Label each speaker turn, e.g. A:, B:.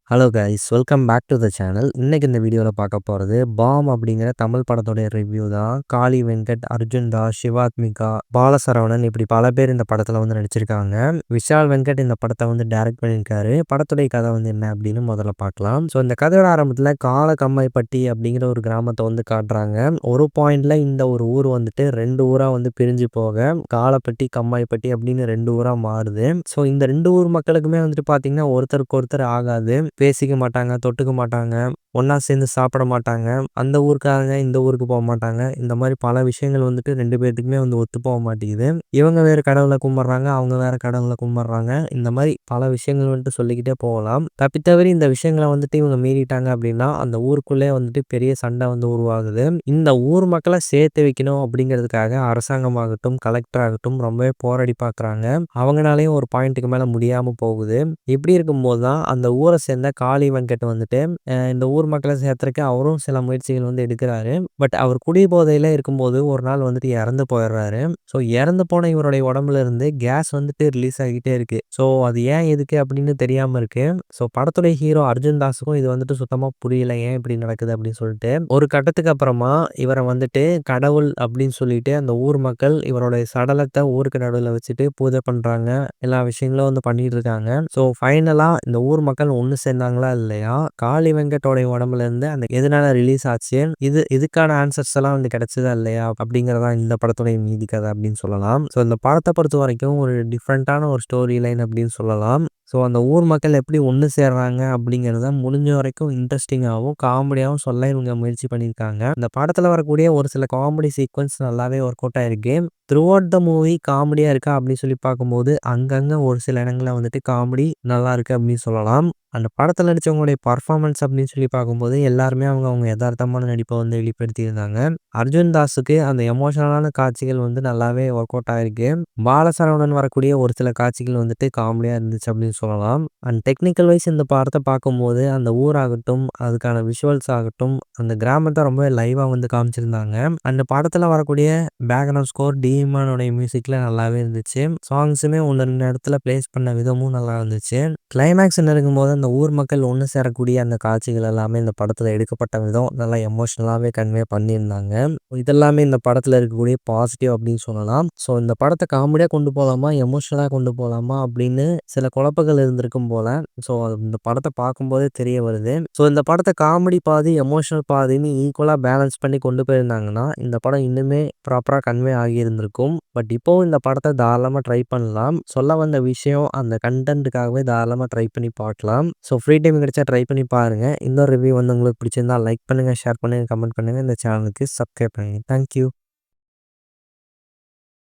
A: Hello guys, welcome back to the channel. இன்னைக்கு இந்த வீடியோவில் பார்க்க போகிறது பாம் அப்படிங்கிற தமிழ் படத்துடைய ரிவ்யூ தான். காளி வெங்கட், அர்ஜுன் தாஸ், சிவாத்மிகா, பாலசரவணன் இப்படி பல பேர் இந்த படத்தில் வந்து நடிச்சிருக்காங்க. விஷால் வெங்கட் இந்த படத்தை வந்து டைரக்ட் பண்ணியிருக்காரு. படத்துடைய கதை வந்து என்ன அப்படின்னு முதல்ல பார்க்கலாம். ஸோ இந்த கதையோட ஆரம்பத்தில் காலக்கம்மைப்பட்டி அப்படிங்கிற ஒரு கிராமத்தை வந்து காட்டுறாங்க. ஒரு பாயிண்ட்ல இந்த ஒரு ஊர் வந்துட்டு 2 ஊராக வந்து பிரிஞ்சு போக காலப்பட்டி, கம்மாய்ப்பட்டி அப்படின்னு 2 ஊராக மாறுது. ஸோ இந்த 2 ஊர் மக்களுக்குமே வந்துட்டு பார்த்தீங்கன்னா ஒருத்தருக்கு ஒருத்தர் ஆகாது. பேசிக்க மாட்டாங்க, தொட்டுக்க மாட்டாங்க, ஒன்றா சேர்ந்து சாப்பிட மாட்டாங்க, அந்த ஊருக்காரங்க இந்த ஊருக்கு போக மாட்டாங்க. இந்த மாதிரி பல விஷயங்கள் வந்துட்டு 2 பேர்த்துக்குமே வந்து ஒத்து போக மாட்டேங்குது. இவங்க வேறு கடவுளை கும்பிட்றாங்க, அவங்க வேறு கடவுளை கும்பிட்றாங்க. இந்த மாதிரி பல விஷயங்கள் வந்துட்டு சொல்லிக்கிட்டே போகலாம். தப்பித்தவறி இந்த விஷயங்களை வந்துட்டு இவங்க மீறிட்டாங்க அப்படின்னா அந்த ஊருக்குள்ளே வந்துட்டு பெரிய சண்டை வந்து உருவாகுது. இந்த ஊர் மக்களை சேர்த்து வைக்கணும் அப்படிங்கிறதுக்காக அரசாங்கமாகட்டும், கலெக்டர் ஆகட்டும் ரொம்பவே போராடி பார்க்குறாங்க. அவங்களாலேயும் ஒரு பாயிண்ட்டுக்கு மேலே முடியாமல் போகுது. இப்படி இருக்கும்போது தான் அந்த ஊரை சேர்ந்த காளி வெங்கட் வந்துட்டு இந்த ஊர் மக்களை சேர்த்துறதுக்கு அவரும் சில முயற்சிகள் வந்து எடுக்கிறாரு. பட் அவர் குடிபோதையில் இருக்கும்போது ஒரு நாள் வந்துட்டு இறந்து போயிடுறாரு. ஸோ இறந்து போன இவருடைய உடம்புல இருந்து கேஸ் வந்துட்டு ரிலீஸ் ஆகிட்டே இருக்கு. ஸோ அது ஏன் எதுக்கு அப்படின்னு தெரியாமல் இருக்கு. ஸோ படத்துடைய ஹீரோ அர்ஜுன் தாஸுக்கும் இது வந்துட்டு சுத்தமாக புரியல, ஏன் இப்படி நடக்குது அப்படின்னு சொல்லிட்டு. ஒரு கட்டத்துக்கு அப்புறமா இவரை வந்துட்டு கடவுள் அப்படின்னு சொல்லிட்டு அந்த ஊர் மக்கள் இவருடைய சடலத்தை ஊருக்கு நடுவில் வச்சுட்டு பூஜை பண்ணுறாங்க. எல்லா விஷயங்களும் வந்து பண்ணிட்டு இருக்காங்க. ஸோ ஃபைனலாக இந்த ஊர் மக்கள் ஒன்று சேர்ந்தாங்களா இல்லையா, காளி வெங்கட்டோடைய உடம்புல இருந்து அந்த எதனால ரிலீஸ் ஆச்சு, இதுக்கான ஆன்சர்ஸ் எல்லாம் வந்து கிடைச்சதா இல்லையா அப்படிங்கிறதா இந்த படத்துடைய மீதி கதை அப்படின்னு சொல்லலாம். ஸோ இந்த படத்தை பொறுத்த வரைக்கும் ஒரு டிஃப்ரெண்ட்டான ஒரு ஸ்டோரி லைன் அப்படின்னு சொல்லலாம். ஸோ அந்த ஊர் மக்கள் எப்படி ஒன்று சேர்றாங்க அப்படிங்கிறத முடிஞ்ச வரைக்கும் இன்ட்ரெஸ்டிங்காகவும் காமெடியாகவும் சொல்ல இவங்க முயற்சி பண்ணியிருக்காங்க. இந்த படத்தில் வரக்கூடிய ஒரு சில காமெடி சீக்வன்ஸ் நல்லாவே ஒர்க் அவுட் ஆயிருக்கு. த்ரூ அவுட் த மூவி காமெடியாக இருக்கா அப்படின்னு சொல்லி பார்க்கும்போது அங்கங்கே ஒரு சில இடங்களில் வந்துட்டு காமெடி நல்லா இருக்குது அப்படின்னு சொல்லலாம். அந்த படத்தில் நடித்தவங்களுடைய பர்ஃபார்மன்ஸ் அப்படின்னு சொல்லி பார்க்கும்போது எல்லாருமே அவங்க யதார்த்தமான நடிப்பை வந்து வெளிப்படுத்தியிருந்தாங்க. அர்ஜுன் தாஸுக்கு அந்த எமோஷனலான காட்சிகள் வந்து நல்லாவே ஒர்க் அவுட் ஆகிருக்கு. பாலசரவணன் வரக்கூடிய ஒரு சில காட்சிகள் வந்துட்டு காமெடியாக இருந்துச்சு அப்படின்னு சொல்லலாம். அண்ட் டெக்னிக்கல் வைஸ் இந்த படத்தை பார்க்கும்போது அந்த ஊராகட்டும், அதுக்கான விஷுவல்ஸ் ஆகட்டும், அந்த கிராமத்தை ரொம்ப லைவாக வந்து காமிச்சிருந்தாங்க. அந்த படத்தில் வரக்கூடிய பேக்ரவுண்ட் ஸ்கோர் டிமானோடைய மியூசிக்கில் நல்லாவே இருந்துச்சு. சாங்ஸுமே ஒன்று 2 இடத்துல பிளேஸ் பண்ண விதமும் நல்லா இருந்துச்சு. கிளைமேக்ஸ் இருக்கும்போது அந்த ஊர் மக்கள் ஒன்று சேரக்கூடிய அந்த காட்சிகள் எல்லாமே இந்த படத்தில் எடுக்கப்பட்ட விதம் நல்லா எமோஷ்னலாகவே கன்வே பண்ணியிருந்தாங்க. இதெல்லாமே இந்த படத்தில் இருக்கக்கூடிய பாசிட்டிவ் அப்படின்னு சொல்லலாம். ஸோ இந்த படத்தை காமெடியாக கொண்டு போகலாமா, எமோஷ்னலாக கொண்டு போகலாமா அப்படின்னு சில குழப்பங்கள் இருந்திருக்கும் போல. ஸோ இந்த படத்தை பார்க்கும்போதே தெரிய வருது. ஸோ இந்த படத்தை காமெடி பாதி, எமோஷனல் பாதின்னு ஈக்குவலாக பேலன்ஸ் பண்ணி கொண்டு போயிருந்தாங்கன்னா இந்த படம் இன்னுமே ப்ராப்பராக கன்வே ஆகியிருந்திருக்கும். பட் இப்போவும் இந்த படத்தை தாராளமாக ட்ரை பண்ணலாம். சொல்ல வந்த விஷயம் அந்த கண்டென்ட்டுக்காகவே தாராளமாக ட்ரை பண்ணி பார்க்கலாம். ஸோ ஃப்ரீ டைம் கிடைச்சா ட்ரை பண்ணி பாருங்கள். இன்னொரு ரிவ்யூ வந்து உங்களுக்கு பிடிச்சிருந்தா லைக் பண்ணுங்கள், ஷேர் பண்ணுங்கள், கமெண்ட் பண்ணுங்கள். இந்த சேனலுக்கு சப்ஸ்கிரைப் பண்ணுங்கள். தேங்க்யூ.